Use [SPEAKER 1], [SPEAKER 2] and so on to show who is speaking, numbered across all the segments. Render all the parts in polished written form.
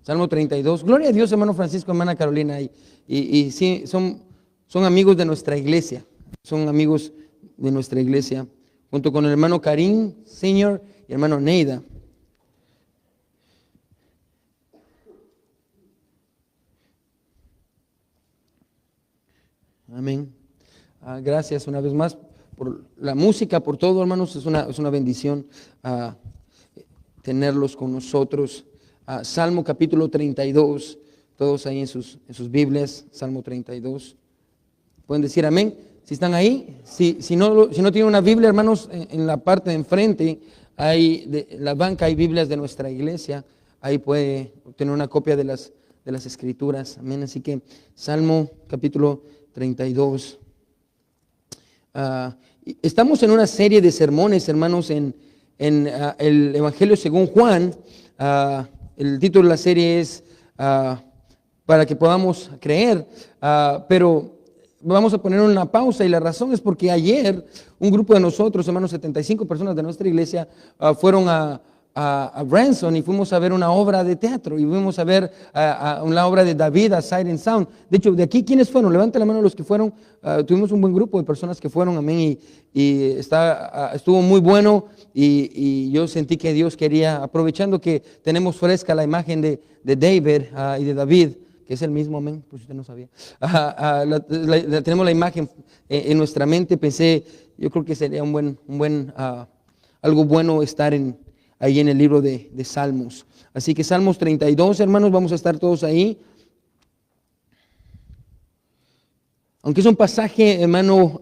[SPEAKER 1] Salmo 32. Gloria a Dios, hermano Francisco, hermana Carolina. Y sí, son amigos de nuestra iglesia. Son amigos de nuestra iglesia. Junto con el hermano Karim, Senior, y hermano Neida. Amén. Gracias una vez más por la música, por todo, hermanos. Es una bendición tenerlos con nosotros. Salmo capítulo 32, todos ahí en sus Biblias, Salmo 32. ¿Pueden decir amén? Si están ahí, si no tienen una Biblia, hermanos, en la parte de enfrente, la banca hay Biblias de nuestra iglesia. Ahí puede obtener una copia de las Escrituras. Amén. Así que Salmo capítulo 32. Estamos en una serie de sermones, hermanos, en el Evangelio según Juan. El título de la serie es para que podamos creer, pero vamos a poner una pausa, y la razón es porque ayer un grupo de nosotros, hermanos, 75 personas de nuestra iglesia, fueron a Branson y fuimos a ver una obra de teatro, y fuimos a ver una obra de David, a Sight and Sound. De hecho, de aquí, ¿quiénes fueron? Levanten la mano los que fueron. Tuvimos un buen grupo de personas que fueron, amén, y estuvo muy bueno, y yo sentí que Dios quería, aprovechando que tenemos fresca la imagen de David y de David, que es el mismo, amén, pues usted no sabía. Tenemos la imagen en nuestra mente. Pensé, yo creo que sería algo bueno estar ahí en el libro de Salmos. Así que Salmos 32, hermanos, vamos a estar todos ahí. Aunque es un pasaje, hermano,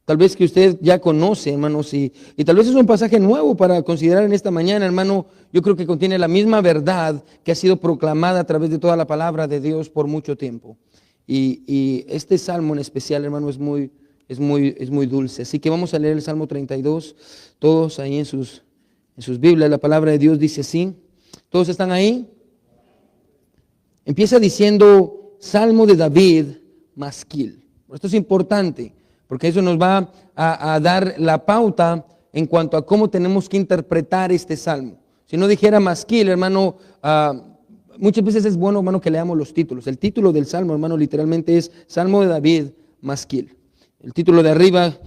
[SPEAKER 1] tal vez que usted ya conoce, hermanos, y tal vez es un pasaje nuevo para considerar en esta mañana, hermano. Yo creo que contiene la misma verdad que ha sido proclamada a través de toda la palabra de Dios por mucho tiempo. Y este salmo en especial, hermano, es muy dulce. Así que vamos a leer el Salmo 32, todos ahí en sus Biblias. La palabra de Dios dice así. ¿Todos están ahí? Empieza diciendo Salmo de David, masquil. Esto es importante, porque eso nos va a dar la pauta en cuanto a cómo tenemos que interpretar este salmo. Si no dijera masquil, hermano, muchas veces es bueno, hermano, que leamos los títulos. El título del salmo, hermano, literalmente es Salmo de David, masquil. El título de arriba,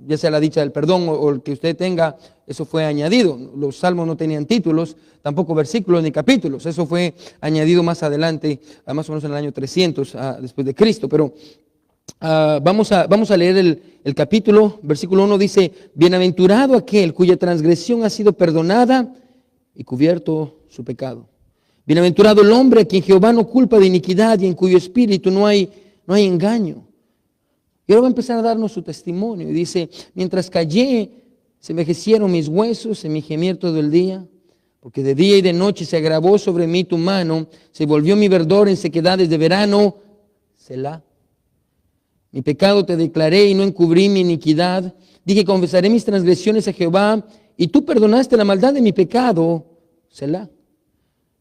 [SPEAKER 1] ya sea la dicha del perdón o el que usted tenga, eso fue añadido. Los salmos no tenían títulos, tampoco versículos ni capítulos. Eso fue añadido más adelante, más o menos en el año 300 después de Cristo. Pero vamos a leer el capítulo. Versículo 1 dice: bienaventurado aquel cuya transgresión ha sido perdonada y cubierto su pecado. Bienaventurado el hombre a quien Jehová no culpa de iniquidad y en cuyo espíritu no hay engaño. Y ahora va a empezar a darnos su testimonio. Y dice: mientras callé, se envejecieron mis huesos en mi gemir todo el día, porque de día y de noche se agravó sobre mí tu mano, se volvió mi verdor en sequedades de verano. Selah. Mi pecado te declaré y no encubrí mi iniquidad. Dije: confesaré mis transgresiones a Jehová, y tú perdonaste la maldad de mi pecado. Selah.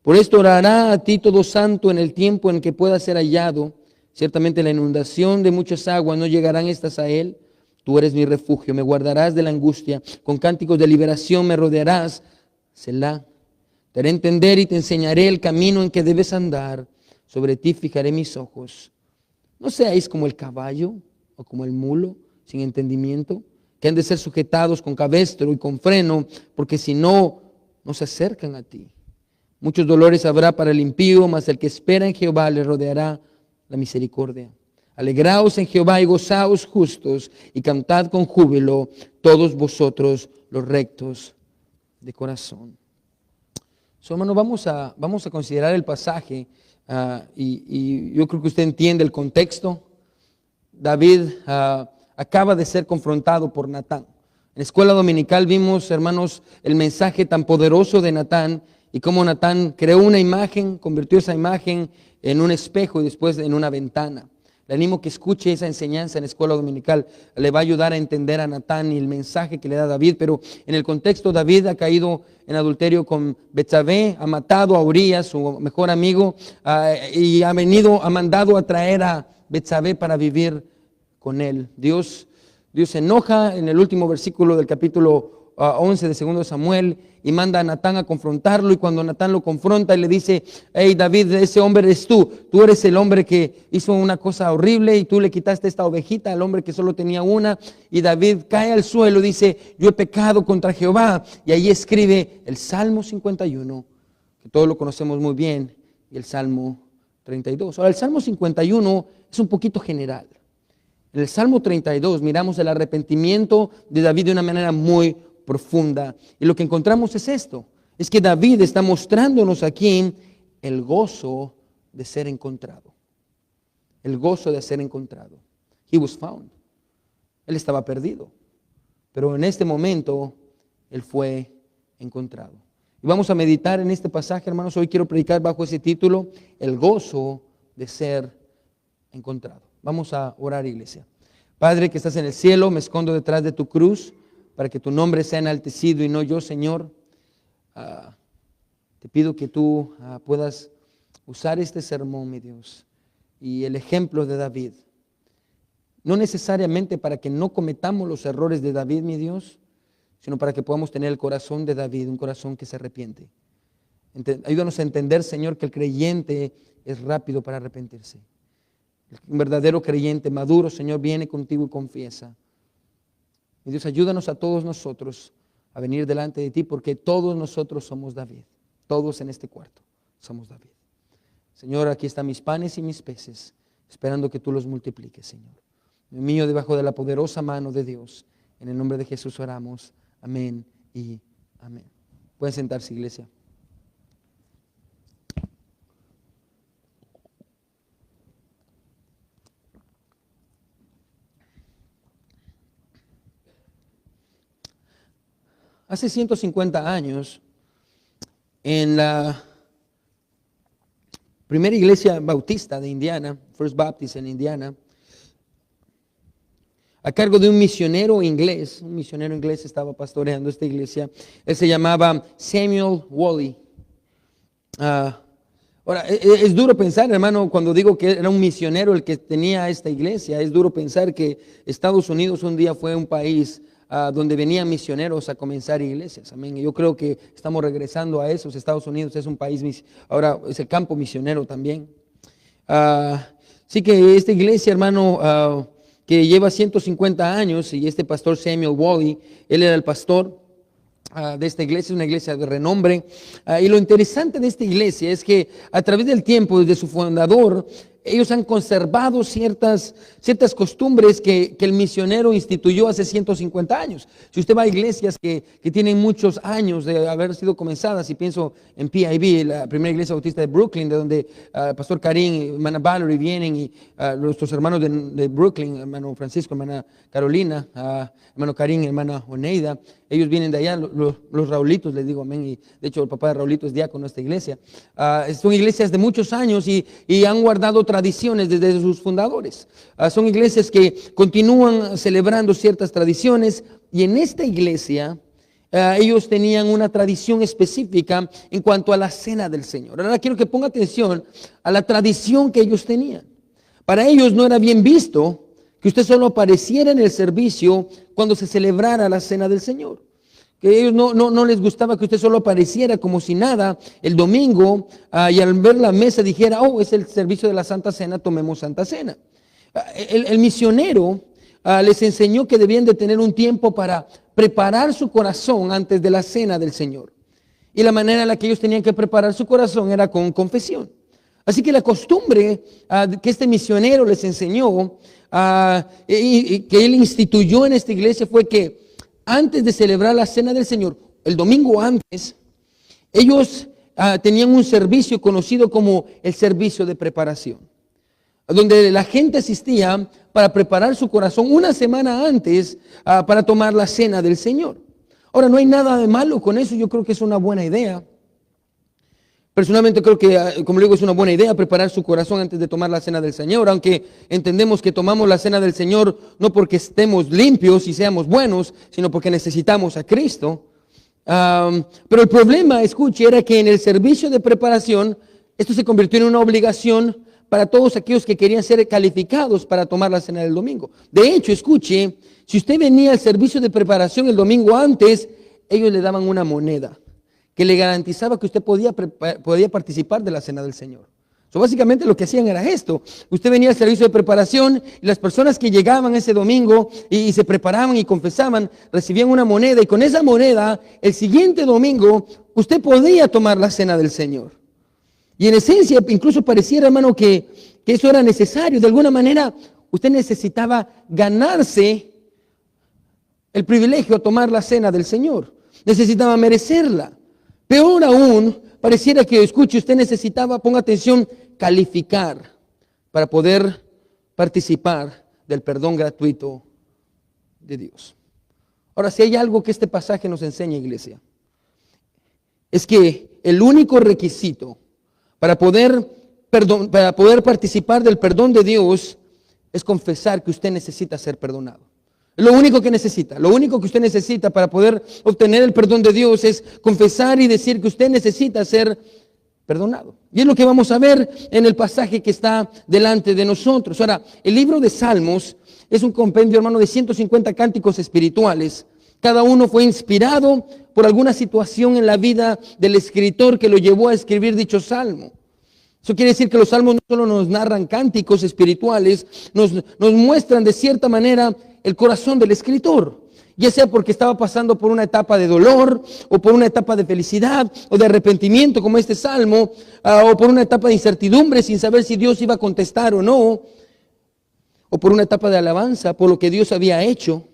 [SPEAKER 1] Por esto orará a ti todo santo en el tiempo en que pueda ser hallado. Ciertamente la inundación de muchas aguas no llegarán estas a él. Tú eres mi refugio, me guardarás de la angustia. Con cánticos de liberación me rodearás. Selah. Te haré entender y te enseñaré el camino en que debes andar. Sobre ti fijaré mis ojos. No seáis como el caballo o como el mulo, sin entendimiento, que han de ser sujetados con cabestro y con freno, porque si no, no se acercan a ti. Muchos dolores habrá para el impío, mas el que espera en Jehová le rodeará la misericordia. Alegraos en Jehová y gozaos justos, y cantad con júbilo todos vosotros los rectos de corazón. Hermano, vamos a considerar el pasaje. Y yo creo que usted entiende el contexto. David acaba de ser confrontado por Natán. En la escuela dominical vimos, hermanos, el mensaje tan poderoso de Natán, y cómo Natán creó una imagen, convirtió esa imagen en un espejo y después en una ventana. Le animo que escuche esa enseñanza en la escuela dominical. Le va a ayudar a entender a Natán y el mensaje que le da David. Pero en el contexto, David ha caído en adulterio con Betsabé, ha matado a Urías, su mejor amigo, y ha mandado a traer a Betsabé para vivir con él. Dios se enoja en el último versículo del capítulo 11 de 2 Samuel, y manda a Natán a confrontarlo, y cuando Natán lo confronta y le dice: hey David, ese hombre eres tú eres el hombre que hizo una cosa horrible y tú le quitaste esta ovejita al hombre que solo tenía una. Y David cae al suelo y dice: yo he pecado contra Jehová, y ahí escribe el Salmo 51, que todos lo conocemos muy bien, y el Salmo 32. Ahora, el Salmo 51 es un poquito general. En el Salmo 32 miramos el arrepentimiento de David de una manera muy profunda. Y lo que encontramos es esto: es que David está mostrándonos aquí el gozo de ser encontrado. El gozo de ser encontrado. He was found. Él estaba perdido, pero en este momento él fue encontrado. Y vamos a meditar en este pasaje, hermanos. Hoy quiero predicar bajo ese título: el gozo de ser encontrado. Vamos a orar, iglesia. Padre que estás en el cielo, me escondo detrás de tu cruz para que tu nombre sea enaltecido y no yo, Señor. Te pido que tú puedas usar este sermón, mi Dios, y el ejemplo de David, no necesariamente para que no cometamos los errores de David, mi Dios, sino para que podamos tener el corazón de David, un corazón que se arrepiente. Ayúdanos a entender, Señor, que el creyente es rápido para arrepentirse. Un verdadero creyente maduro, Señor, viene contigo y confiesa. Mi Dios, ayúdanos a todos nosotros a venir delante de ti, porque todos nosotros somos David. Todos en este cuarto somos David. Señor, aquí están mis panes y mis peces, esperando que tú los multipliques, Señor. Mío, debajo de la poderosa mano de Dios. En el nombre de Jesús oramos. Amén y amén. Pueden sentarse, iglesia. Hace 150 años, en la primera iglesia bautista de Indiana, First Baptist en Indiana, a cargo de un misionero inglés estaba pastoreando esta iglesia. Él se llamaba Samuel Wally. Ahora, es duro pensar, hermano, cuando digo que era un misionero el que tenía esta iglesia, es duro pensar que Estados Unidos un día fue un país donde venían misioneros a comenzar iglesias. Amén. Y yo creo que estamos regresando a eso. Estados Unidos es un país, ahora es el campo misionero también. Así que esta iglesia, hermano, que lleva 150 años, y este pastor Samuel Wally, él era el pastor de esta iglesia, una iglesia de renombre. Y lo interesante de esta iglesia es que a través del tiempo, desde su fundador, ellos han conservado ciertas costumbres que el misionero instituyó hace 150 años. Si usted va a iglesias que tienen muchos años de haber sido comenzadas, y pienso en PIB, la primera iglesia bautista de Brooklyn, de donde el pastor Karim y hermana Valerie vienen, y nuestros hermanos de Brooklyn, hermano Francisco, hermana Carolina, hermano Karim, hermana Oneida, ellos vienen de allá, los Raulitos, les digo amén, y de hecho el papá de Raulito es diácono de esta iglesia. Son iglesias de muchos años y han guardado tradiciones desde sus fundadores. Son iglesias que continúan celebrando ciertas tradiciones, y en esta iglesia ellos tenían una tradición específica en cuanto a la cena del Señor. Ahora quiero que ponga atención a la tradición que ellos tenían. Para ellos no era bien visto que usted solo apareciera en el servicio cuando se celebrara la cena del Señor. Que a ellos no les gustaba que usted solo apareciera como si nada el domingo y al ver la mesa dijera: oh, es el servicio de la Santa Cena, tomemos Santa Cena. El misionero les enseñó que debían de tener un tiempo para preparar su corazón antes de la cena del Señor. Y la manera en la que ellos tenían que preparar su corazón era con confesión. Así que la costumbre que este misionero les enseñó y que él instituyó en esta iglesia fue que antes de celebrar la cena del Señor, el domingo antes, ellos tenían un servicio conocido como el servicio de preparación, donde la gente asistía para preparar su corazón una semana antes para tomar la cena del Señor. Ahora, no hay nada de malo con eso, yo creo que es una buena idea. Personalmente creo que, como le digo, es una buena idea preparar su corazón antes de tomar la cena del Señor, aunque entendemos que tomamos la cena del Señor no porque estemos limpios y seamos buenos, sino porque necesitamos a Cristo. Pero el problema, escuche, era que en el servicio de preparación, esto se convirtió en una obligación para todos aquellos que querían ser calificados para tomar la cena del domingo. De hecho, escuche, si usted venía al servicio de preparación el domingo antes, ellos le daban una moneda que le garantizaba que usted podía participar de la cena del Señor. Básicamente lo que hacían era esto. Usted venía al servicio de preparación y las personas que llegaban ese domingo y se preparaban y confesaban, recibían una moneda, y con esa moneda, el siguiente domingo, usted podía tomar la cena del Señor. Y en esencia, incluso pareciera, hermano, que eso era necesario. De alguna manera, usted necesitaba ganarse el privilegio de tomar la cena del Señor. Necesitaba merecerla. Peor aún, pareciera que, escuche, usted necesitaba, ponga atención, calificar para poder participar del perdón gratuito de Dios. Ahora, si hay algo que este pasaje nos enseña, iglesia, es que el único requisito para poder participar del perdón de Dios es confesar que usted necesita ser perdonado. Es lo único que necesita. Lo único que usted necesita para poder obtener el perdón de Dios es confesar y decir que usted necesita ser perdonado. Y es lo que vamos a ver en el pasaje que está delante de nosotros. Ahora, el libro de Salmos es un compendio, hermano, de 150 cánticos espirituales. Cada uno fue inspirado por alguna situación en la vida del escritor que lo llevó a escribir dicho salmo. Eso quiere decir que los salmos no solo nos narran cánticos espirituales, nos muestran de cierta manera el corazón del escritor, ya sea porque estaba pasando por una etapa de dolor, o por una etapa de felicidad, o de arrepentimiento, como este salmo, o por una etapa de incertidumbre sin saber si Dios iba a contestar o no, o por una etapa de alabanza por lo que Dios había hecho.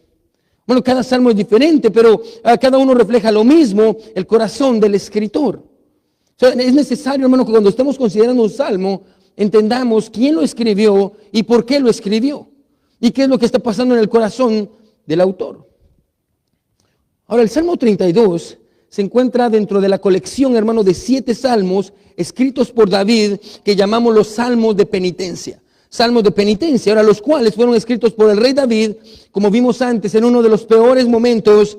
[SPEAKER 1] Bueno, cada salmo es diferente, pero cada uno refleja lo mismo, el corazón del escritor. O sea, es necesario, hermano, que cuando estemos considerando un salmo, entendamos quién lo escribió y por qué lo escribió, y qué es lo que está pasando en el corazón del autor. Ahora, el Salmo 32 se encuentra dentro de la colección, hermano, de 7 salmos escritos por David, que llamamos los salmos de penitencia. Salmos de penitencia, ahora los cuales fueron escritos por el rey David, como vimos antes, en uno de los peores momentos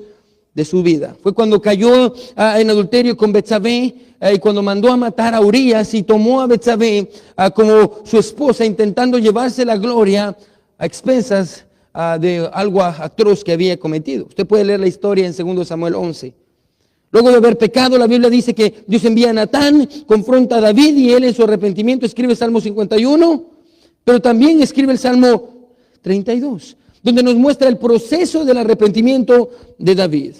[SPEAKER 1] de su vida. Fue cuando cayó en adulterio con Betsabé, y cuando mandó a matar a Urías y tomó a Betsabé como su esposa, intentando llevarse la gloria a expensas de algo atroz que había cometido. Usted puede leer la historia en 2 Samuel 11. Luego de haber pecado, la Biblia dice que Dios envía a Natán, confronta a David, y él en su arrepentimiento escribe el Salmo 51, pero también escribe el Salmo 32, donde nos muestra el proceso del arrepentimiento de David.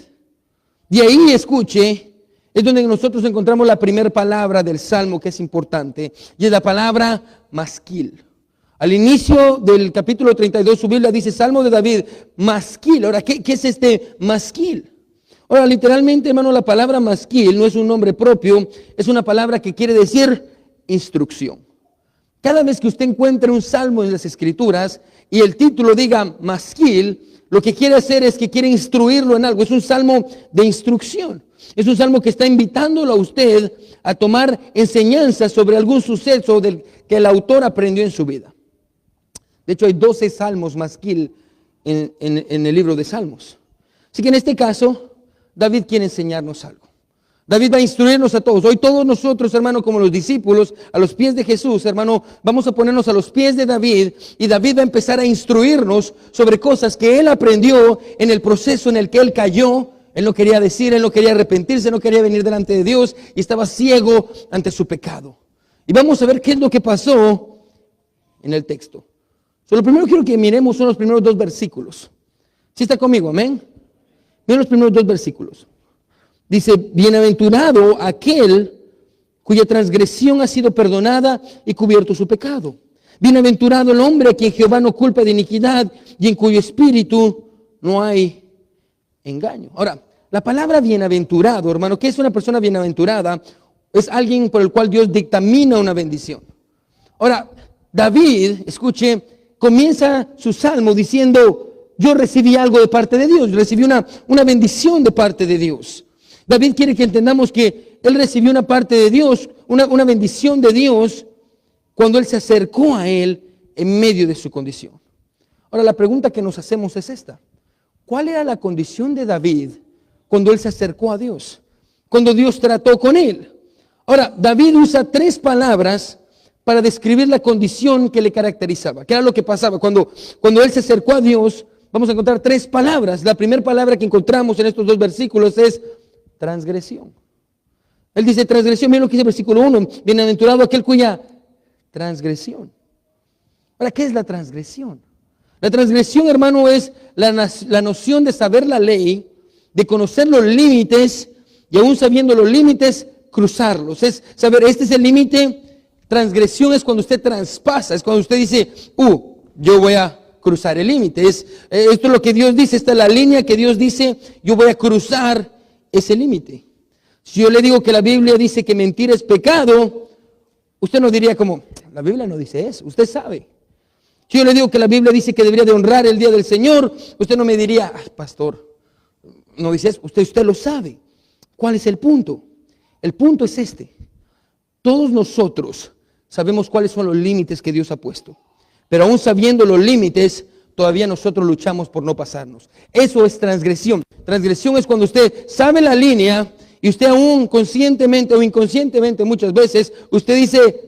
[SPEAKER 1] Y ahí, escuche, es donde nosotros encontramos la primera palabra del Salmo, que es importante, y es la palabra masquil. Al inicio del capítulo 32, su Biblia dice Salmo de David, masquil. Ahora, ¿qué es este masquil? Ahora, literalmente, hermano, la palabra masquil no es un nombre propio, es una palabra que quiere decir instrucción. Cada vez que usted encuentre un salmo en las Escrituras y el título diga masquil, lo que quiere hacer es que quiere instruirlo en algo. Es un salmo de instrucción. Es un salmo que está invitándolo a usted a tomar enseñanza sobre algún suceso que el autor aprendió en su vida. De hecho, hay 12 salmos masquil en el libro de Salmos. Así que en este caso, David quiere enseñarnos algo. David va a instruirnos a todos. Hoy todos nosotros, hermano, como los discípulos, a los pies de Jesús, hermano, vamos a ponernos a los pies de David, y David va a empezar a instruirnos sobre cosas que él aprendió en el proceso en el que él cayó. Él no quería decir, él no quería arrepentirse, no quería venir delante de Dios, y estaba ciego ante su pecado. Y vamos a ver qué es lo que pasó en el texto. Lo primero que quiero que miremos son los primeros 2 versículos. ¿Sí está conmigo? Amén. Miren los primeros 2 versículos. Dice, bienaventurado aquel cuya transgresión ha sido perdonada y cubierto su pecado. Bienaventurado el hombre a quien Jehová no culpa de iniquidad y en cuyo espíritu no hay engaño. Ahora, la palabra bienaventurado, hermano, ¿qué es una persona bienaventurada? Es alguien por el cual Dios dictamina una bendición. Ahora, David, escuche, comienza su salmo diciendo, yo recibí algo de parte de Dios, recibí una bendición de parte de Dios. David quiere que entendamos que él recibió una parte de Dios, una bendición de Dios, cuando él se acercó a él en medio de su condición. Ahora, la pregunta que nos hacemos es esta: ¿cuál era la condición de David cuando él se acercó a Dios? Cuando Dios trató con él. Ahora, David usa 3 palabras para describir la condición que le caracterizaba. ¿Qué era lo que pasaba? Cuando él se acercó a Dios, vamos a encontrar tres palabras. La primera palabra que encontramos en estos dos versículos es transgresión. Él dice transgresión, miren lo que dice el versículo 1, bienaventurado aquel cuya transgresión. Ahora, ¿qué es la transgresión? La transgresión, hermano, es la noción de saber la ley, de conocer los límites y aún sabiendo los límites, cruzarlos. Es saber, este es el límite. Transgresión es cuando usted traspasa, es cuando usted dice, yo voy a cruzar el límite. Esto es lo que Dios dice, esta es la línea que Dios dice, yo voy a cruzar ese límite. Si yo le digo que la Biblia dice que mentir es pecado, usted no diría como, la Biblia no dice eso, usted sabe. Si yo le digo que la Biblia dice que debería de honrar el día del Señor, usted no me diría, pastor, no dice eso, usted lo sabe. ¿Cuál es el punto? El punto es este. Todos nosotros sabemos cuáles son los límites que Dios ha puesto, pero aún sabiendo los límites, todavía nosotros luchamos por no pasarnos. Eso es transgresión. Transgresión es cuando usted sabe la línea y usted aún conscientemente o inconscientemente muchas veces, usted dice,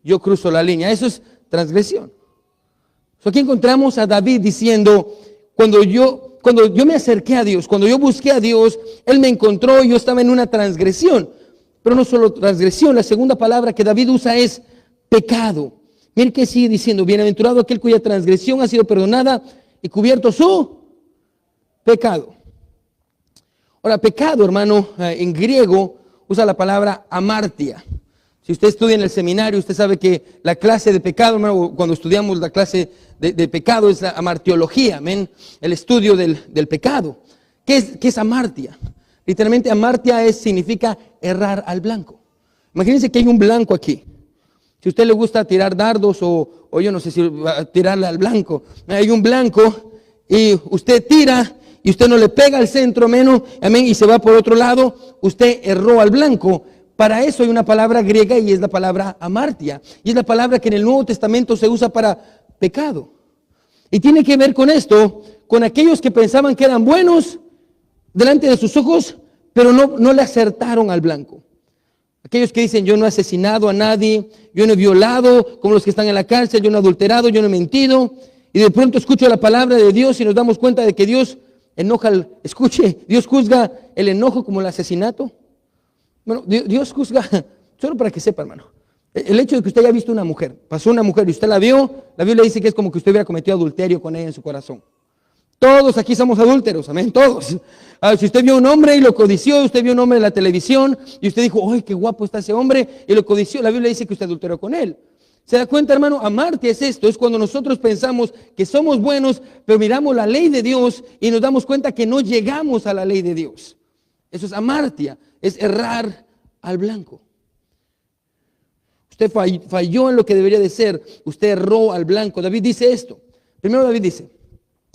[SPEAKER 1] yo cruzo la línea. Eso es transgresión. Aquí encontramos a David diciendo, cuando yo me acerqué a Dios, cuando yo busqué a Dios, Él me encontró y yo estaba en una transgresión. Pero no solo transgresión, la segunda palabra que David usa es pecado. Miren que sigue diciendo, bienaventurado aquel cuya transgresión ha sido perdonada y cubierto su pecado. Ahora, pecado, hermano, en griego usa la palabra amartia. Si usted estudia en el seminario, usted sabe que la clase de pecado, hermano, cuando estudiamos la clase de pecado es la amartiología, amén, el estudio del pecado. ¿Qué es amartia? Literalmente amartia significa errar al blanco. Imagínense que hay un blanco aquí. Si a usted le gusta tirar dardos o yo no sé si va a tirarle al blanco, hay un blanco y usted tira y usted no le pega al centro, amén, y se va por otro lado, usted erró al blanco. Para eso hay una palabra griega y es la palabra amartia. Y es la palabra que en el Nuevo Testamento se usa para pecado. Y tiene que ver con esto, con aquellos que pensaban que eran buenos delante de sus ojos, pero no le acertaron al blanco. Aquellos que dicen, yo no he asesinado a nadie, yo no he violado, como los que están en la cárcel, yo no he adulterado, yo no he mentido. Y de pronto escucho la palabra de Dios y nos damos cuenta de que Dios Dios juzga el enojo como el asesinato. Bueno, Dios juzga, solo para que sepa, hermano, el hecho de que usted haya visto una mujer, pasó una mujer y usted la vio, la Biblia dice que es como que usted hubiera cometido adulterio con ella en su corazón. Todos aquí somos adúlteros, amén, todos. Si usted vio un hombre y lo codició, usted vio un hombre en la televisión y usted dijo, ¡ay, qué guapo está ese hombre! Y lo codició, la Biblia dice que usted adulteró con él. ¿Se da cuenta, hermano? Amartia es esto, es cuando nosotros pensamos que somos buenos, pero miramos la ley de Dios y nos damos cuenta que no llegamos a la ley de Dios. Eso es amartia, es errar al blanco. Usted falló en lo que debería de ser, usted erró al blanco. David dice esto. Primero David dice,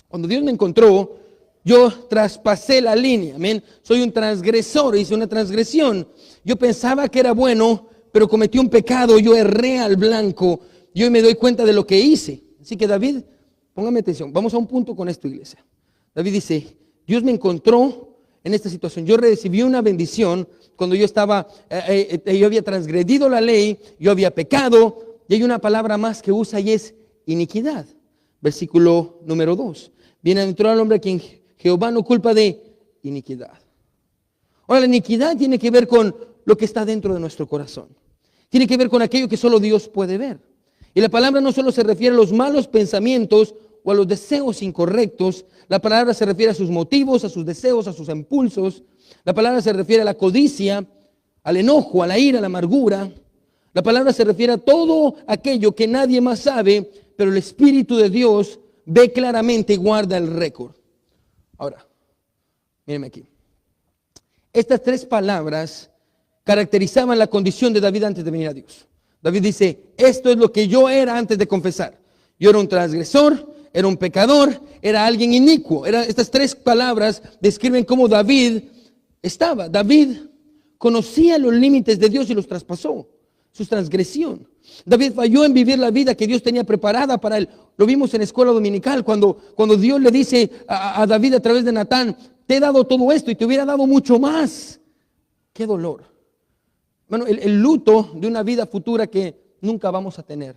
[SPEAKER 1] cuando Dios me encontró, yo traspasé la línea, amén. Soy un transgresor, hice una transgresión. Yo pensaba que era bueno, pero cometí un pecado, yo erré al blanco. Yo me doy cuenta de lo que hice. Así que David, póngame atención, vamos a un punto con esto, iglesia. David dice, Dios me encontró en esta situación. Yo recibí una bendición cuando yo yo había transgredido la ley, yo había pecado, y hay una palabra más que usa y es iniquidad. Versículo número 2. Bienaventurado el hombre a quien Jehová no culpa de iniquidad. Ahora, la iniquidad tiene que ver con lo que está dentro de nuestro corazón. Tiene que ver con aquello que solo Dios puede ver. Y la palabra no solo se refiere a los malos pensamientos o a los deseos incorrectos. La palabra se refiere a sus motivos, a sus deseos, a sus impulsos. La palabra se refiere a la codicia, al enojo, a la ira, a la amargura. La palabra se refiere a todo aquello que nadie más sabe, pero el Espíritu de Dios ve claramente y guarda el récord. Ahora, mírenme aquí. Estas tres palabras caracterizaban la condición de David antes de venir a Dios. David dice, esto es lo que yo era antes de confesar. Yo era un transgresor, era un pecador, era alguien inicuo. Estas tres palabras describen cómo David estaba. David conocía los límites de Dios y los traspasó. Su transgresión. David falló en vivir la vida que Dios tenía preparada para él. Lo vimos en escuela dominical cuando Dios le dice a David a través de Natán, te he dado todo esto y te hubiera dado mucho más. Qué dolor. Bueno, el luto de una vida futura que nunca vamos a tener.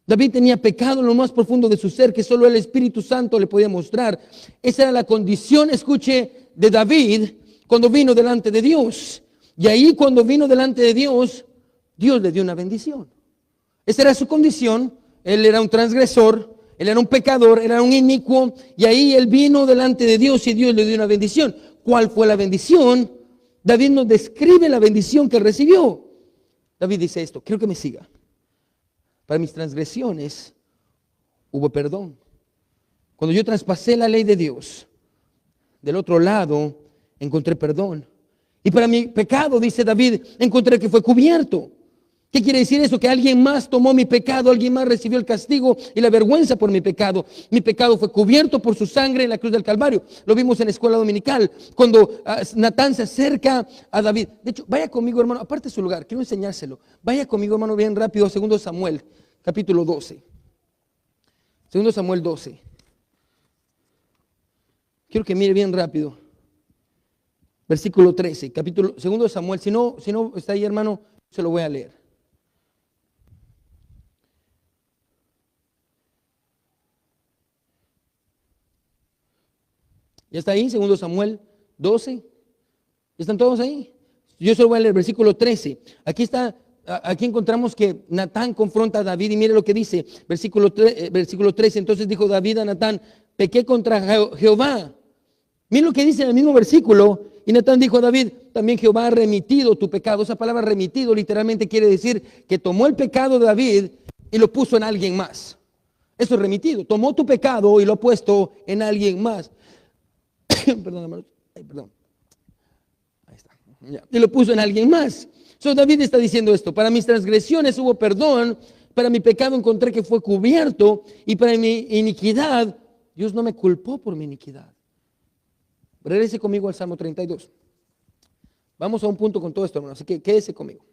[SPEAKER 1] David tenía pecado en lo más profundo de su ser que solo el Espíritu Santo le podía mostrar. Esa era la condición, escuche, de David cuando vino delante de Dios. Y ahí cuando vino delante de Dios, Dios le dio una bendición. Esa era su condición. Él era un transgresor, él era un pecador, era un inicuo. Y ahí él vino delante de Dios y Dios le dio una bendición. ¿Cuál fue la bendición? David nos describe la bendición que recibió. David dice esto, quiero que me siga. Para mis transgresiones hubo perdón. Cuando yo traspasé la ley de Dios, del otro lado encontré perdón. Y para mi pecado, dice David, encontré que fue cubierto. ¿Qué quiere decir eso? Que alguien más tomó mi pecado, alguien más recibió el castigo y la vergüenza por mi pecado. Mi pecado fue cubierto por su sangre en la cruz del Calvario. Lo vimos en la escuela dominical, cuando Natán se acerca a David. De hecho, vaya conmigo, hermano, aparte de su lugar, quiero enseñárselo. Vaya conmigo, hermano, bien rápido, a 2 Samuel, capítulo 12. 2 Samuel 12. Quiero que mire bien rápido. Versículo 13, capítulo 2 Samuel. Si no está ahí, hermano, se lo voy a leer. ¿Ya está ahí? 2 Samuel 12. ¿Están todos ahí? Yo solo voy a leer el versículo 13. Aquí encontramos que Natán confronta a David y mire lo que dice. Versículo 13. Entonces dijo David a Natán, pequé contra Jehová. Mire lo que dice en el mismo versículo. Y Natán dijo a David, también Jehová ha remitido tu pecado. Esa palabra remitido literalmente quiere decir que tomó el pecado de David y lo puso en alguien más. Eso es remitido. Tomó tu pecado y lo ha puesto en alguien más. Perdón, hermanos. Perdón. Ahí está. Ya. Y lo puso en alguien más. David está diciendo esto. Para mis transgresiones hubo perdón. Para mi pecado encontré que fue cubierto. Y para mi iniquidad, Dios no me culpó por mi iniquidad. Regrese conmigo al Salmo 32. Vamos a un punto con todo esto, hermano. Así que quédese conmigo.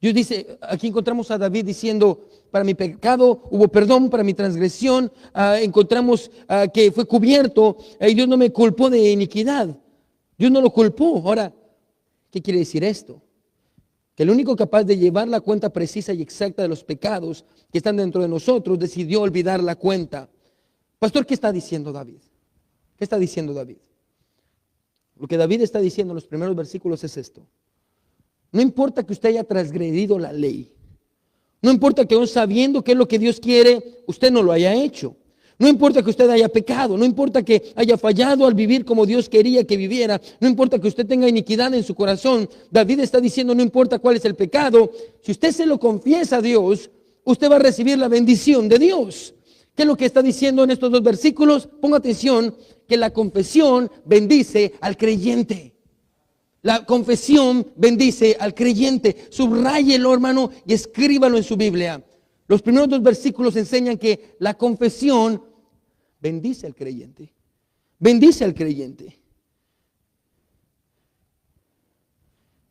[SPEAKER 1] Dios dice, aquí encontramos a David diciendo, para mi pecado hubo perdón, para mi transgresión encontramos que fue cubierto y Dios no me culpó de iniquidad. Dios no lo culpó. Ahora, ¿qué quiere decir esto? Que el único capaz de llevar la cuenta precisa y exacta de los pecados que están dentro de nosotros decidió olvidar la cuenta. Pastor, ¿qué está diciendo David? ¿Qué está diciendo David? Lo que David está diciendo en los primeros versículos es esto. No importa que usted haya transgredido la ley. No importa que aún sabiendo qué es lo que Dios quiere, usted no lo haya hecho. No importa que usted haya pecado. No importa que haya fallado al vivir como Dios quería que viviera. No importa que usted tenga iniquidad en su corazón. David está diciendo, no importa cuál es el pecado. Si usted se lo confiesa a Dios, usted va a recibir la bendición de Dios. ¿Qué es lo que está diciendo en estos dos versículos? Ponga atención, que la confesión bendice al creyente. La confesión bendice al creyente. Subráyelo, hermano, y escríbalo en su Biblia. Los primeros dos versículos enseñan que la confesión bendice al creyente. Bendice al creyente.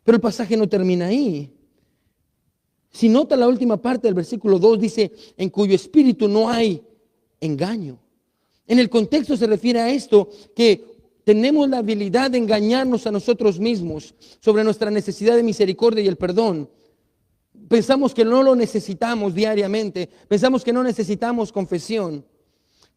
[SPEAKER 1] Pero el pasaje no termina ahí. Si nota la última parte del versículo 2, dice, en cuyo espíritu no hay engaño. En el contexto se refiere a esto, que tenemos la habilidad de engañarnos a nosotros mismos sobre nuestra necesidad de misericordia y el perdón. Pensamos que no lo necesitamos diariamente, pensamos que no necesitamos confesión.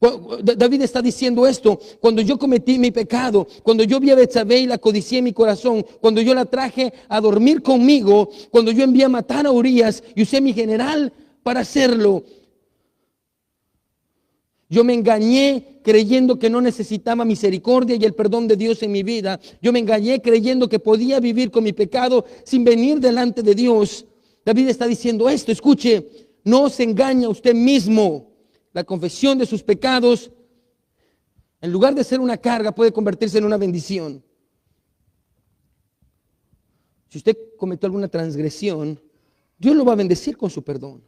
[SPEAKER 1] David está diciendo esto, cuando yo cometí mi pecado, cuando yo vi a Betsabé y la codicié en mi corazón, cuando yo la traje a dormir conmigo, cuando yo envié a matar a Urías y usé mi general para hacerlo, yo me engañé creyendo que no necesitaba misericordia y el perdón de Dios en mi vida. Yo me engañé creyendo que podía vivir con mi pecado sin venir delante de Dios. David está diciendo esto, escuche, no se engaña usted mismo. La confesión de sus pecados, en lugar de ser una carga, puede convertirse en una bendición. Si usted cometió alguna transgresión, Dios lo va a bendecir con su perdón.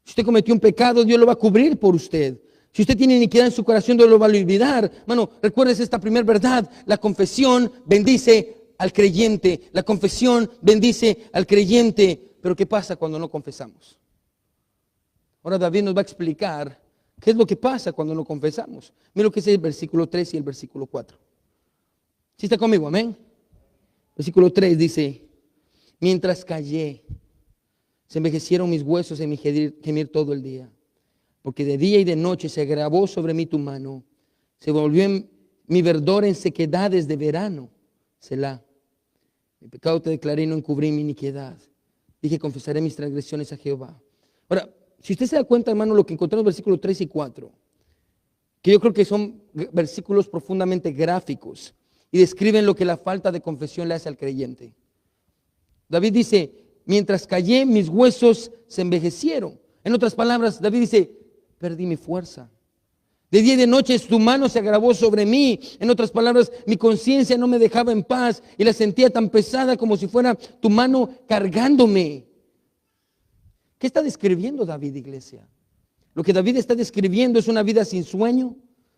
[SPEAKER 1] Si usted cometió un pecado, Dios lo va a cubrir por usted. Si usted tiene iniquidad en su corazón, Dios lo va a olvidar. Hermano, recuérdese esta primera verdad. La confesión bendice al creyente. La confesión bendice al creyente. Pero ¿qué pasa cuando no confesamos? Ahora David nos va a explicar qué es lo que pasa cuando no confesamos. Mira lo que dice el versículo 3 y el versículo 4. ¿Sí está conmigo? Amén. Versículo 3 dice, mientras callé, se envejecieron mis huesos en mi gemir todo el día. Porque de día y de noche se agravó sobre mí tu mano. Se volvió mi verdor en sequedades de verano. Selah. Mi pecado te declaré y no encubrí mi iniquidad. Dije, confesaré mis transgresiones a Jehová. Ahora, si usted se da cuenta, hermano, lo que encontramos en los versículos 3 y 4, que yo creo que son versículos profundamente gráficos y describen lo que la falta de confesión le hace al creyente. David dice, mientras callé, mis huesos se envejecieron. En otras palabras, David dice, perdí mi fuerza. De día y de noche tu mano se agravó sobre mí. En otras palabras, mi conciencia no me dejaba en paz y la sentía tan pesada como si fuera tu mano cargándome. ¿Qué está describiendo David, iglesia? Lo que David está describiendo es una vida sin sueño,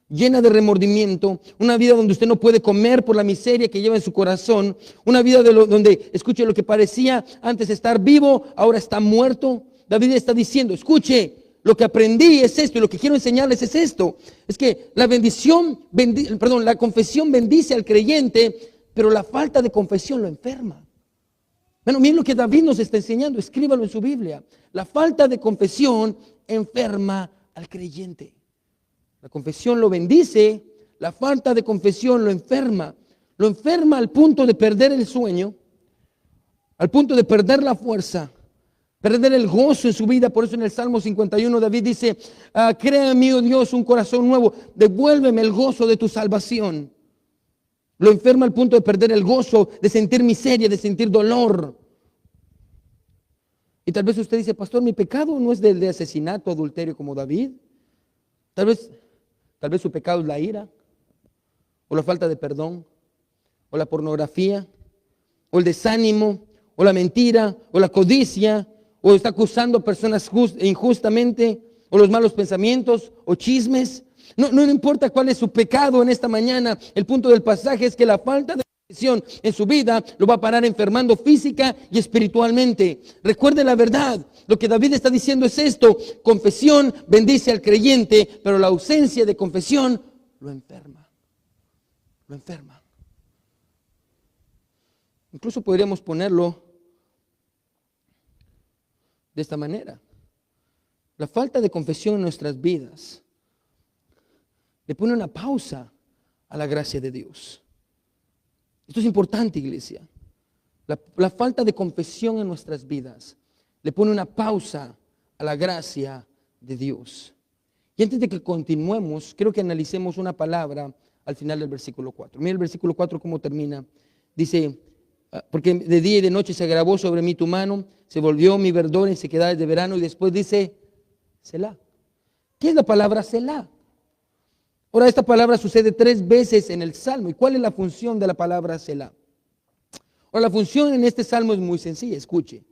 [SPEAKER 1] llena de remordimiento, una vida donde usted no puede comer por la miseria que lleva en su corazón, una vida donde, escuche, lo que parecía antes estar vivo, ahora está muerto. David está diciendo, escuche, lo que aprendí es esto y lo que quiero enseñarles es esto. Es que la la confesión bendice al creyente, pero la falta de confesión lo enferma. Bueno, miren lo que David nos está enseñando, escríbalo en su Biblia. La falta de confesión enferma al creyente. La confesión lo bendice, la falta de confesión lo enferma. Lo enferma al punto de perder el sueño, al punto de perder la fuerza, perder el gozo en su vida. Por eso en el Salmo 51 David dice, crea en mí, oh Dios, un corazón nuevo, devuélveme el gozo de tu salvación. Lo enferma al punto de perder el gozo, de sentir miseria, de sentir dolor. Y tal vez usted dice, pastor, mi pecado no es del de asesinato, adulterio como David. Tal vez su pecado es la ira, o la falta de perdón, o la pornografía, o el desánimo, o la mentira, o la codicia, o está acusando a personas injustamente, o los malos pensamientos, o chismes. No importa cuál es su pecado en esta mañana, el punto del pasaje es que la falta de confesión en su vida lo va a parar enfermando física y espiritualmente. Recuerde la verdad, lo que David está diciendo es esto: confesión bendice al creyente, pero la ausencia de confesión lo enferma. Lo enferma. Incluso podríamos ponerlo de esta manera: la falta de confesión en nuestras vidas le pone una pausa a la gracia de Dios. Esto es importante, iglesia. La falta de confesión en nuestras vidas le pone una pausa a la gracia de Dios. Y antes de que continuemos, quiero que analicemos una palabra al final del versículo 4. Mira el versículo 4 cómo termina. Dice, porque de día y de noche se agravó sobre mí tu mano, se volvió mi verdor en sequedades de verano. Y después dice, Selah. ¿Qué es la palabra Selah? Ahora, esta palabra sucede 3 veces en el Salmo. ¿Y cuál es la función de la palabra Selah? Ahora, la función en este Salmo es muy sencilla, escuche.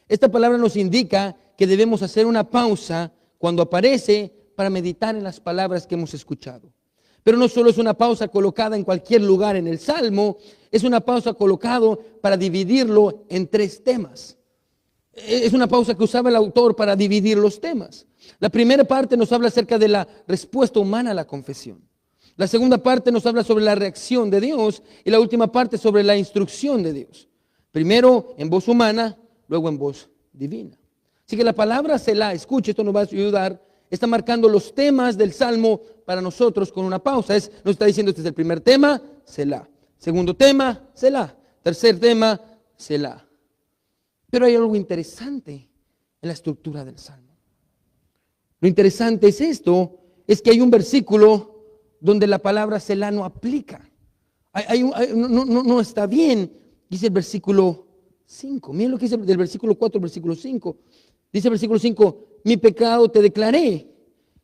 [SPEAKER 1] Esta palabra nos indica que debemos hacer una pausa cuando aparece para meditar en las palabras que hemos escuchado. Pero no solo es una pausa colocada en cualquier lugar en el Salmo, es una pausa colocada para dividirlo en 3 temas. Es una pausa que usaba el autor para dividir los temas. La primera parte nos habla acerca de la respuesta humana a la confesión. La segunda parte nos habla sobre la reacción de Dios y la última parte sobre la instrucción de Dios. Primero en voz humana, luego en voz divina. Así que la palabra Selah, escuche, esto nos va a ayudar, está marcando los temas del Salmo para nosotros con una pausa. Nos está diciendo, este es el primer tema, Selah. Segundo tema, Selah. Tercer tema, Selah. Pero hay algo interesante en la estructura del Salmo. Lo interesante es esto, es que hay un versículo donde la palabra Selah no aplica. No está bien. Dice el versículo 5. Miren lo que dice del versículo 4 al versículo 5. Dice el versículo 5, mi pecado te declaré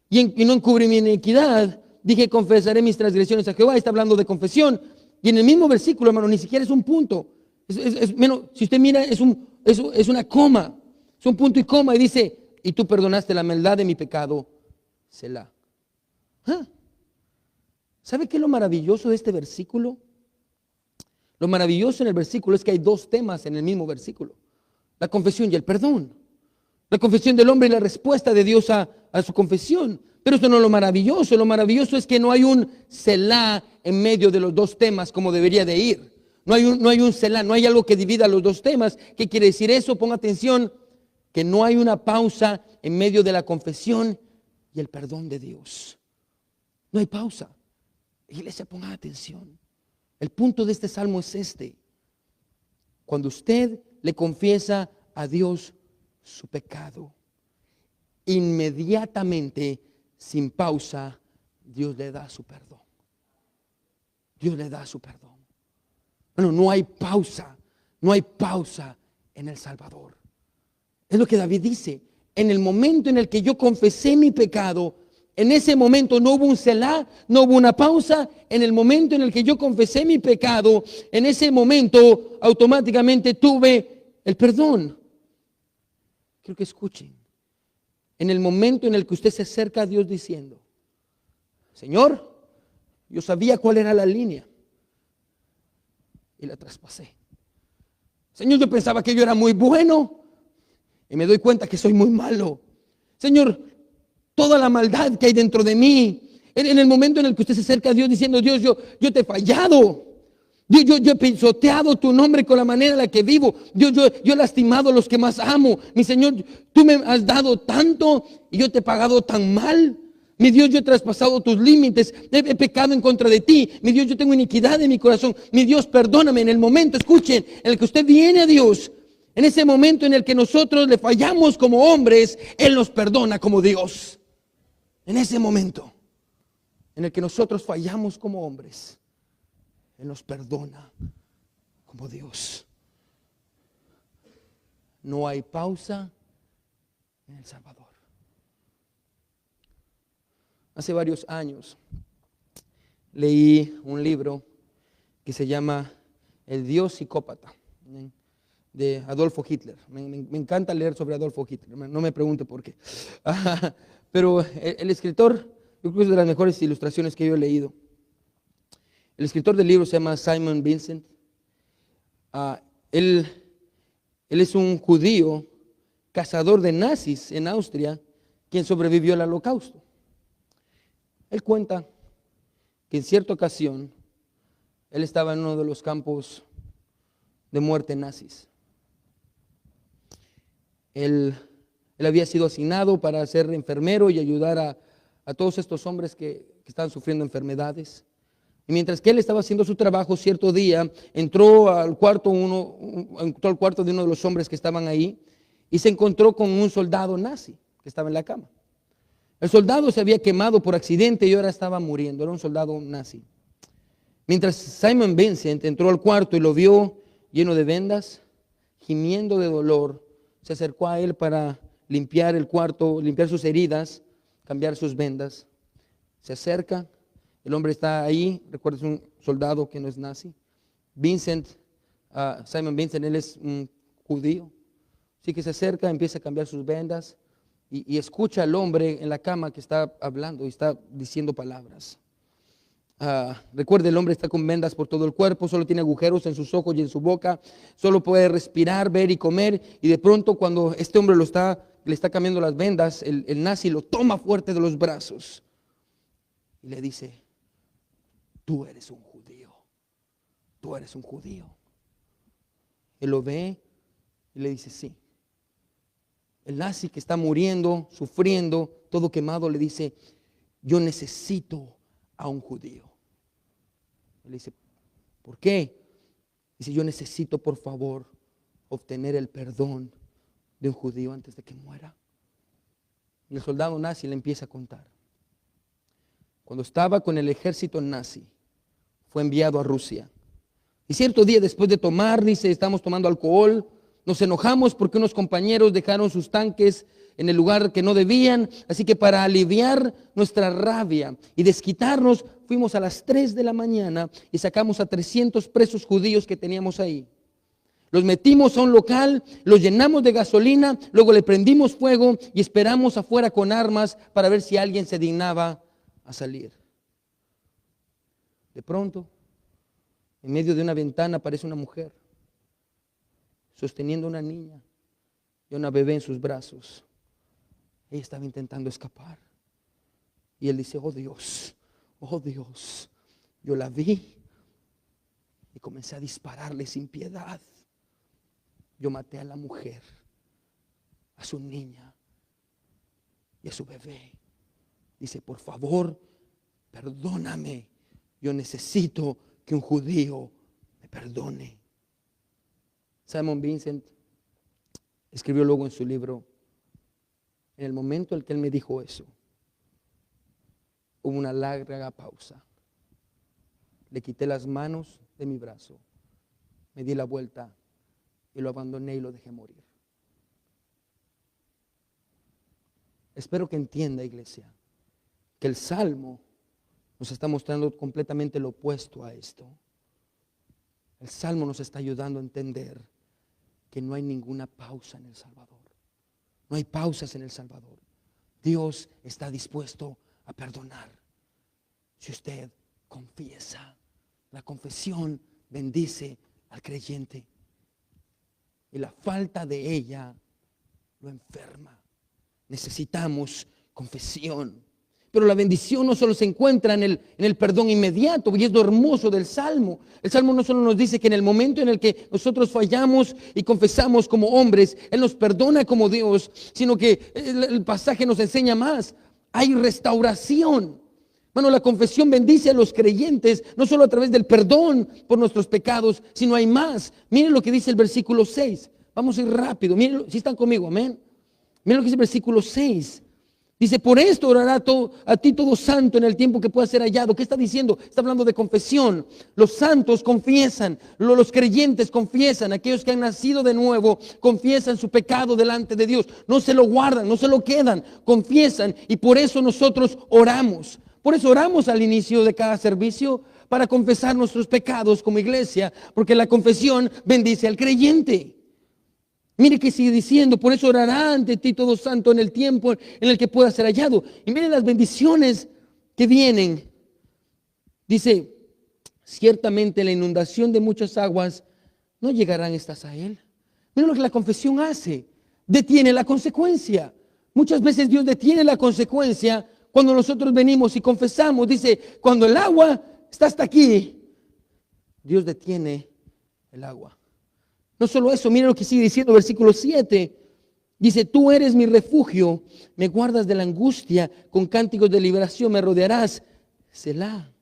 [SPEAKER 1] y no encubrí mi iniquidad. Dije, confesaré mis transgresiones a Jehová. Está hablando de confesión. Y en el mismo versículo, hermano, ni siquiera es un punto. Si usted mira, es una coma. Es un punto y coma y dice, y tú perdonaste la maldad de mi pecado, Selah. ¿Sabe qué es lo maravilloso de este versículo? Lo maravilloso en el versículo es que hay 2 temas en el mismo versículo: la confesión y el perdón. La confesión del hombre y la respuesta de Dios a su confesión. Pero esto no es lo maravilloso es que no hay un Selah en medio de los 2 temas como debería de ir. No hay un Selah, no hay algo que divida los 2 temas. ¿Qué quiere decir eso? Ponga atención. que no hay una pausa en medio de la confesión y el perdón de Dios. No hay pausa. Iglesia, ponga atención. El punto de este salmo es este. Cuando usted le confiesa a Dios su pecado, inmediatamente, sin pausa, Dios le da su perdón. Dios le da su perdón. Bueno, no hay pausa en el Salvador. Es lo que David dice. En el momento en el que yo confesé mi pecado, en ese momento no hubo un Selah, no hubo una pausa. En el momento en el que yo confesé mi pecado, en ese momento automáticamente tuve el perdón. Quiero que escuchen. En el momento en el que usted se acerca a Dios diciendo, Señor, yo sabía cuál era la línea y la traspasé. Señor, yo pensaba que yo era muy bueno y me doy cuenta que soy muy malo. Señor, toda la maldad que hay dentro de mí, en el momento en el que usted se acerca a Dios diciendo, Dios, yo te he fallado. Yo he pisoteado tu nombre con la manera en la que vivo. Yo he lastimado a los que más amo. Mi Señor, tú me has dado tanto y yo te he pagado tan mal. Mi Dios, yo he traspasado tus límites. He pecado en contra de ti. Mi Dios, yo tengo iniquidad en mi corazón. Mi Dios, perdóname. En el momento, escuchen, en el que usted viene a Dios, en ese momento en el que nosotros le fallamos como hombres, Él nos perdona como Dios. En ese momento en el que nosotros fallamos como hombres, Él nos perdona como Dios. No hay pausa en el Salvador. Hace varios años leí un libro que se llama El Dios psicópata, de Adolfo Hitler. Me encanta leer sobre Adolfo Hitler, no me pregunte por qué. Pero el escritor, yo creo que es de las mejores ilustraciones que yo he leído. El escritor del libro se llama Simon Vincent. Él es un judío, cazador de nazis en Austria, quien sobrevivió al Holocausto. Él cuenta que en cierta ocasión él estaba en uno de los campos de muerte nazis. Él había sido asignado para ser enfermero y ayudar a todos estos hombres que estaban sufriendo enfermedades. Y mientras que él estaba haciendo su trabajo, cierto día entró al cuarto de uno de los hombres que estaban ahí y se encontró con un soldado nazi que estaba en la cama. El soldado se había quemado por accidente y ahora estaba muriendo. Era un soldado nazi. Mientras Simon Vincent entró al cuarto y lo vio lleno de vendas, gimiendo de dolor, se acercó a él para limpiar el cuarto, limpiar sus heridas, cambiar sus vendas. Se acerca, el hombre está ahí, recuerda, es un soldado que no es nazi. Simon Vincent, él es un judío. Así que se acerca, empieza a cambiar sus vendas y escucha al hombre en la cama que está hablando y está diciendo palabras. Recuerde, el hombre está con vendas por todo el cuerpo, solo tiene agujeros en sus ojos y en su boca, solo puede respirar, ver y comer. Y de pronto, cuando este hombre le está cambiando las vendas, el nazi lo toma fuerte de los brazos y le dice: tú eres un judío, tú eres un judío. Él lo ve y le dice: sí. El nazi, que está muriendo, sufriendo, todo quemado, le dice: yo necesito a un judío. Él dice: ¿por qué? Dice: yo necesito, por favor, obtener el perdón de un judío antes de que muera. Y el soldado nazi le empieza a contar. Cuando estaba con el ejército nazi, fue enviado a Rusia. Y cierto día, después de tomar, dice, estamos tomando alcohol, nos enojamos porque unos compañeros dejaron sus tanques en el lugar que no debían. Así que para aliviar nuestra rabia y desquitarnos, fuimos a las 3 de la mañana y sacamos a 300 presos judíos que teníamos ahí. Los metimos a un local, los llenamos de gasolina, luego le prendimos fuego y esperamos afuera con armas para ver si alguien se dignaba a salir. De pronto, en medio de una ventana aparece una mujer sosteniendo a una niña y a una bebé en sus brazos. Ella estaba intentando escapar. Y él dice: oh Dios, yo la vi y comencé a dispararle sin piedad. Yo maté a la mujer, a su niña y a su bebé. Dice, por favor, perdóname. Yo necesito que un judío me perdone. Simon Vincent escribió luego en su libro, en el momento en que él me dijo eso, hubo una larga pausa. Le quité las manos de mi brazo, me di la vuelta y lo abandoné y lo dejé morir. Espero que entienda, iglesia, que el Salmo nos está mostrando completamente lo opuesto a esto. El Salmo nos está ayudando a entender que no hay ninguna pausa en el Salvador. No hay pausas en el Salvador. Dios está dispuesto a perdonar si usted confiesa. La confesión bendice al creyente y la falta de ella lo enferma. Necesitamos confesión. Pero la bendición no solo se encuentra en el perdón inmediato, y es lo hermoso del Salmo. El Salmo no solo nos dice que en el momento en el que nosotros fallamos y confesamos como hombres, Él nos perdona como Dios, sino que el pasaje nos enseña más. Hay restauración. Bueno, la confesión bendice a los creyentes, no solo a través del perdón por nuestros pecados, sino hay más. Miren lo que dice el versículo 6. Vamos a ir rápido. Miren, si están conmigo, amén. Miren lo que dice el versículo 6. Dice, por esto orará a ti todo santo en el tiempo que pueda ser hallado. ¿Qué está diciendo? Está hablando de confesión. Los santos confiesan, los creyentes confiesan, aquellos que han nacido de nuevo confiesan su pecado delante de Dios. No se lo guardan, no se lo quedan, confiesan, y por eso nosotros oramos. Por eso oramos al inicio de cada servicio, para confesar nuestros pecados como iglesia, porque la confesión bendice al creyente. Mire que sigue diciendo, por eso orará ante ti todo santo en el tiempo en el que pueda ser hallado. Y mire las bendiciones que vienen. Dice, ciertamente la inundación de muchas aguas no llegarán estas a él. Mire lo que la confesión hace. Detiene la consecuencia. Muchas veces Dios detiene la consecuencia cuando nosotros venimos y confesamos. Dice, cuando el agua está hasta aquí, Dios detiene el agua. No solo eso, miren lo que sigue diciendo, versículo 7. Dice, tú eres mi refugio, me guardas de la angustia, con cánticos de liberación me rodearás. Selah.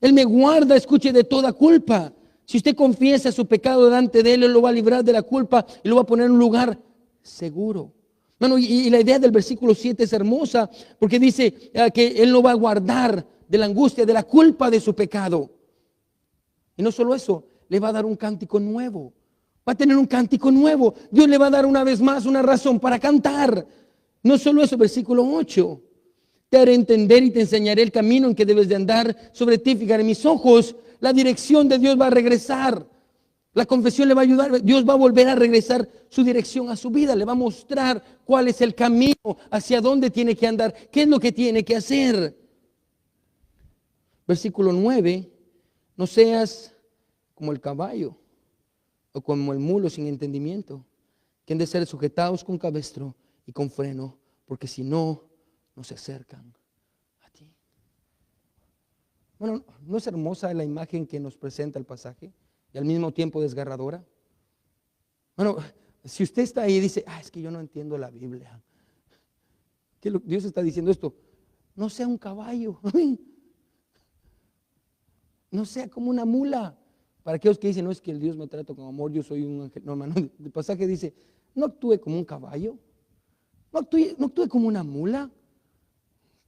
[SPEAKER 1] Él me guarda, escuche, de toda culpa. Si usted confiesa su pecado delante de Él, Él lo va a librar de la culpa y lo va a poner en un lugar seguro. Bueno, y la idea del versículo 7 es hermosa, porque dice que Él lo va a guardar de la angustia, de la culpa de su pecado. Y no solo eso, le va a dar un cántico nuevo. Va a tener un cántico nuevo. Dios le va a dar una vez más una razón para cantar. No solo eso, versículo 8. Te haré entender y te enseñaré el camino en que debes de andar. Sobre ti fijaré mis ojos. La dirección de Dios va a regresar. La confesión le va a ayudar. Dios va a volver a regresar su dirección a su vida. Le va a mostrar cuál es el camino, hacia dónde tiene que andar, qué es lo que tiene que hacer. Versículo 9. No seas como el caballo o como el mulo sin entendimiento, que han de ser sujetados con cabestro y con freno, porque si no, no se acercan a ti. Bueno, ¿no es hermosa la imagen que nos presenta el pasaje y al mismo tiempo desgarradora? Bueno, si usted está ahí y dice, es que yo no entiendo la Biblia, ¿qué Dios está diciendo esto? No sea un caballo, no sea como una mula. Para aquellos que dicen, no es que el Dios me trata con amor, yo soy un ángel. No, hermano, el pasaje dice, no actúe como un caballo, no actúe como una mula,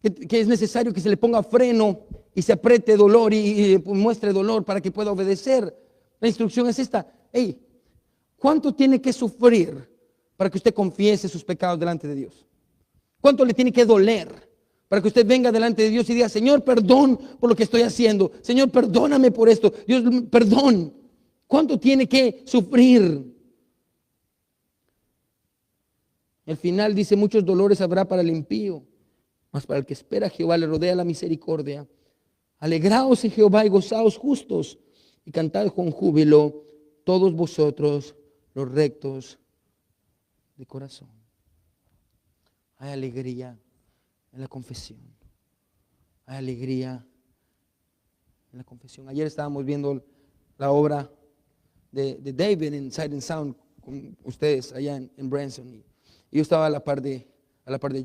[SPEAKER 1] que es necesario que se le ponga freno y se apriete dolor y muestre dolor para que pueda obedecer. La instrucción es esta, ¿cuánto tiene que sufrir para que usted confiese sus pecados delante de Dios? ¿Cuánto le tiene que doler para que usted venga delante de Dios y diga, Señor, perdón por lo que estoy haciendo? Señor, perdóname por esto. Dios, perdón. ¿Cuánto tiene que sufrir? El final dice, muchos dolores habrá para el impío, mas para el que espera a Jehová le rodea la misericordia. Alegraos en Jehová y gozaos justos, y cantad con júbilo todos vosotros los rectos de corazón. Hay alegría en la confesión. Hay alegría en la confesión. Ayer estábamos viendo la obra de David en Sight and Sound con ustedes allá en Branson. Y yo estaba a la par de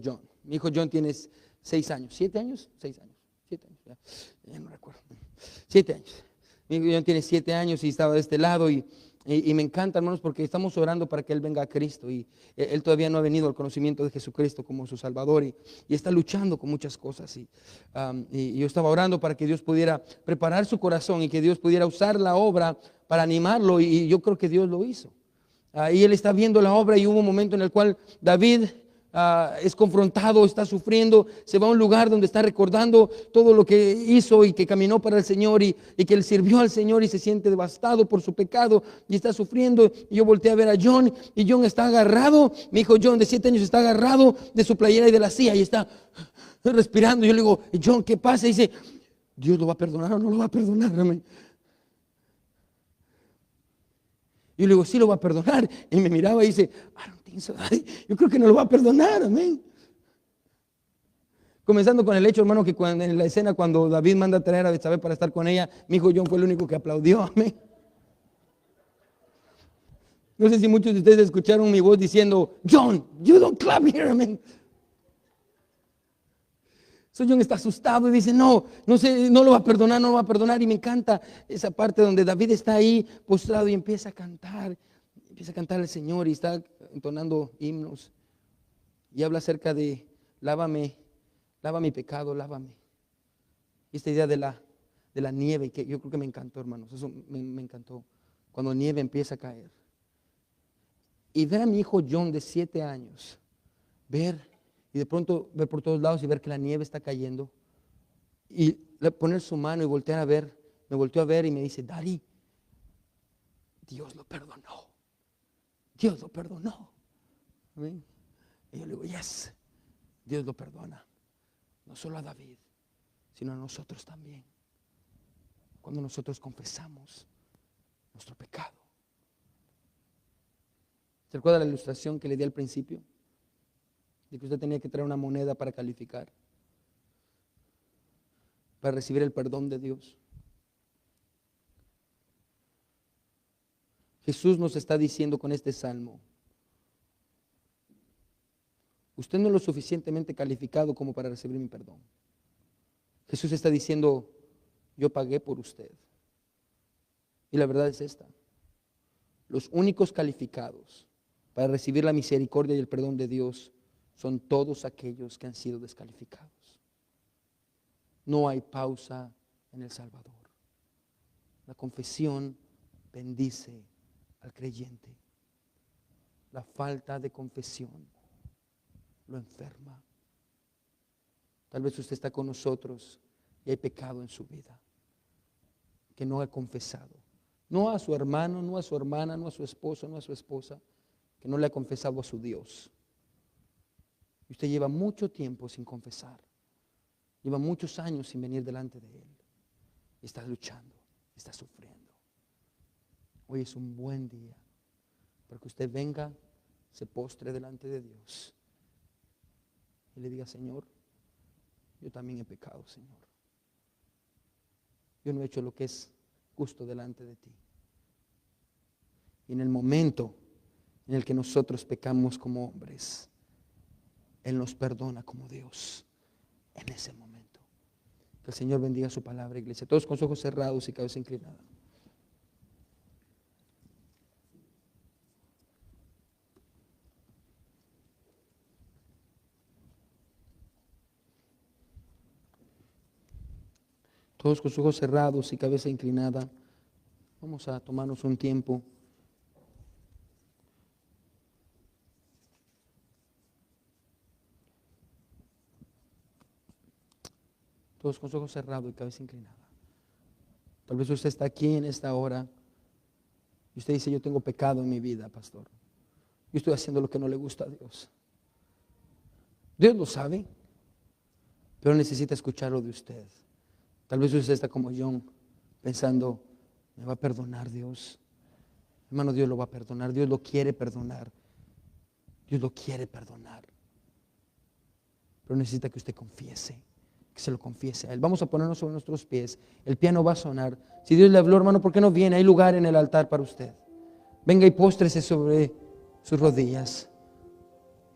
[SPEAKER 1] John. Mi hijo John tiene 6 años. ¿7 años? 6 años. 7 años. Ya no recuerdo. 7 años. Mi hijo John tiene 7 años y estaba de este lado y me encanta, hermanos, porque estamos orando para que él venga a Cristo y él todavía no ha venido al conocimiento de Jesucristo como su Salvador y está luchando con muchas cosas y yo estaba orando para que Dios pudiera preparar su corazón y que Dios pudiera usar la obra para animarlo y yo creo que Dios lo hizo. Y él está viendo la obra y hubo un momento en el cual David es confrontado, está sufriendo, se va a un lugar donde está recordando todo lo que hizo y que caminó para el Señor y que él sirvió al Señor y se siente devastado por su pecado y está sufriendo. Y yo volteé a ver a John y John está agarrado, mi hijo John de 7 años está agarrado de su playera y de la silla y está respirando. Yo le digo, John, ¿qué pasa? Y dice, ¿Dios lo va a perdonar o no lo va a perdonar? Amén. Y yo le digo, sí lo va a perdonar. Y me miraba y dice, I don't think so, Daddy. Yo creo que no lo va a perdonar, amén. Comenzando con el hecho, hermano, que en la escena cuando David manda a traer a Betsabé para estar con ella, mi hijo John fue el único que aplaudió, amén. No sé si muchos de ustedes escucharon mi voz diciendo, John, you don't clap here, amén. So John está asustado y dice, no sé, no lo va a perdonar, no lo va a perdonar. Y me encanta esa parte donde David está ahí postrado y empieza a cantar al Señor y está entonando himnos. Y habla acerca de, lava mi pecado, lávame. Y esta idea de la nieve, que yo creo que me encantó, hermanos, eso me encantó. Cuando nieve empieza a caer. Y ver a mi hijo John de 7 años, y de pronto ver por todos lados y ver que la nieve está cayendo. Y poner su mano y voltear a ver. Me volteó a ver y me dice, Daddy, Dios lo perdonó. Dios lo perdonó. ¿Amén? Y yo le digo, yes, Dios lo perdona. No solo a David, sino a nosotros también. Cuando nosotros confesamos nuestro pecado. ¿Se recuerda la ilustración que le di al principio? De que usted tenía que traer una moneda para calificar, para recibir el perdón de Dios. Jesús nos está diciendo con este salmo, usted no es lo suficientemente calificado como para recibir mi perdón. Jesús está diciendo, yo pagué por usted. Y la verdad es esta, los únicos calificados para recibir la misericordia y el perdón de Dios son todos aquellos que han sido descalificados. No hay pausa en el Salvador. La confesión bendice al creyente. La falta de confesión lo enferma. Tal vez usted está con nosotros y hay pecado en su vida que no ha confesado. No a su hermano, no a su hermana, no a su esposo, no a su esposa, que no le ha confesado a su Dios. Y usted lleva mucho tiempo sin confesar. Lleva muchos años sin venir delante de Él. Y está luchando, está sufriendo. Hoy es un buen día para que usted venga, se postre delante de Dios y le diga, Señor, yo también he pecado, Señor. Yo no he hecho lo que es justo delante de ti. Y en el momento en el que nosotros pecamos como hombres, Él nos perdona como Dios en ese momento. Que el Señor bendiga su palabra, iglesia. Todos con sus ojos cerrados y cabeza inclinada. Todos con sus ojos cerrados y cabeza inclinada. Vamos a tomarnos un tiempo. Todos con sus ojos cerrados y cabeza inclinada. Tal vez usted está aquí en esta hora y usted dice, yo tengo pecado en mi vida, pastor. Yo estoy haciendo lo que no le gusta a Dios. Dios lo sabe, pero necesita escucharlo de usted. Tal vez usted está como John, pensando, ¿me va a perdonar Dios? Hermano, Dios lo va a perdonar. Dios lo quiere perdonar. Dios lo quiere perdonar. Pero necesita que usted confiese, que se lo confiese a Él. Vamos a ponernos sobre nuestros pies. El piano va a sonar. Si Dios le habló, hermano, ¿por qué no viene? Hay lugar en el altar para usted. Venga y póstrese sobre sus rodillas.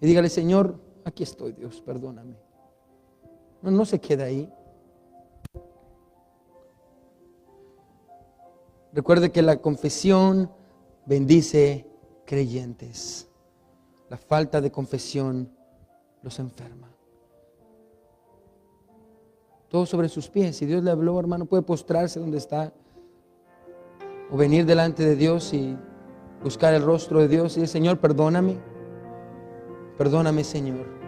[SPEAKER 1] Y dígale, Señor, aquí estoy, Dios, perdóname. No se queda ahí. Recuerde que la confesión bendice creyentes. La falta de confesión los enferma. Todo sobre sus pies. Si Dios le habló, hermano, puede postrarse donde está o venir delante de Dios y buscar el rostro de Dios y decir, Señor, perdóname. Perdóname, Señor.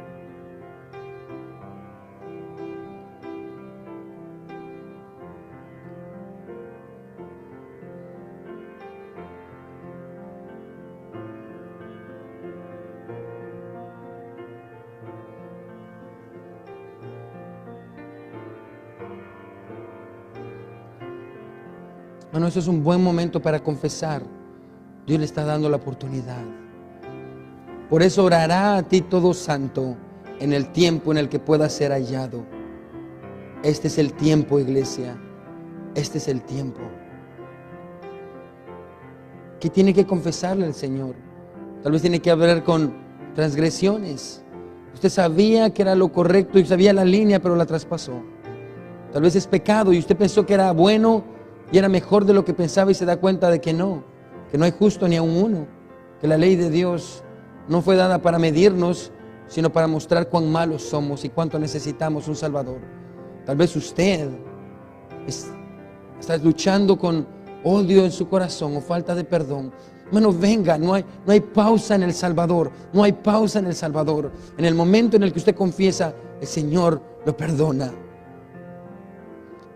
[SPEAKER 1] Bueno, eso es un buen momento para confesar. Dios le está dando la oportunidad. Por eso orará a ti todo santo en el tiempo en el que pueda ser hallado. Este es el tiempo, iglesia. Este es el tiempo. ¿Qué tiene que confesarle al Señor? Tal vez tiene que hablar con transgresiones. Usted sabía que era lo correcto y sabía la línea, pero la traspasó. Tal vez es pecado y usted pensó que era bueno y era mejor de lo que pensaba y se da cuenta de que no hay justo ni aun uno, que la ley de Dios no fue dada para medirnos, sino para mostrar cuán malos somos y cuánto necesitamos un Salvador. Tal vez usted está luchando con odio en su corazón o falta de perdón. Hermano, venga, no hay pausa en el Salvador, no hay pausa en el Salvador. En el momento en el que usted confiesa, el Señor lo perdona.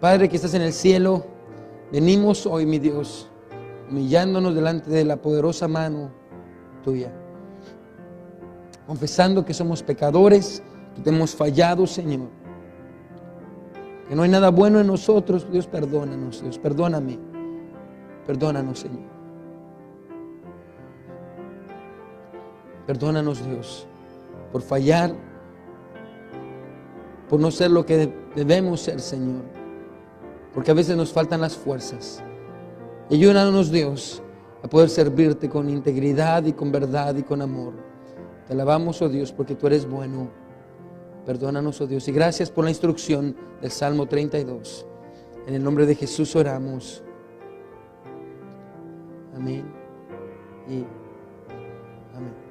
[SPEAKER 1] Padre que estás en el cielo, venimos hoy, mi Dios, humillándonos delante de la poderosa mano tuya, confesando que somos pecadores, que te hemos fallado, Señor, que no hay nada bueno en nosotros. Dios, perdónanos, Dios, perdóname, perdónanos, Señor. Perdónanos, Dios, por fallar, por no ser lo que debemos ser, Señor, porque a veces nos faltan las fuerzas. Y ayúdanos, Dios, a poder servirte con integridad y con verdad y con amor. Te alabamos, oh Dios, porque tú eres bueno. Perdónanos, oh Dios, y gracias por la instrucción del Salmo 32. En el nombre de Jesús oramos. Amén y amén.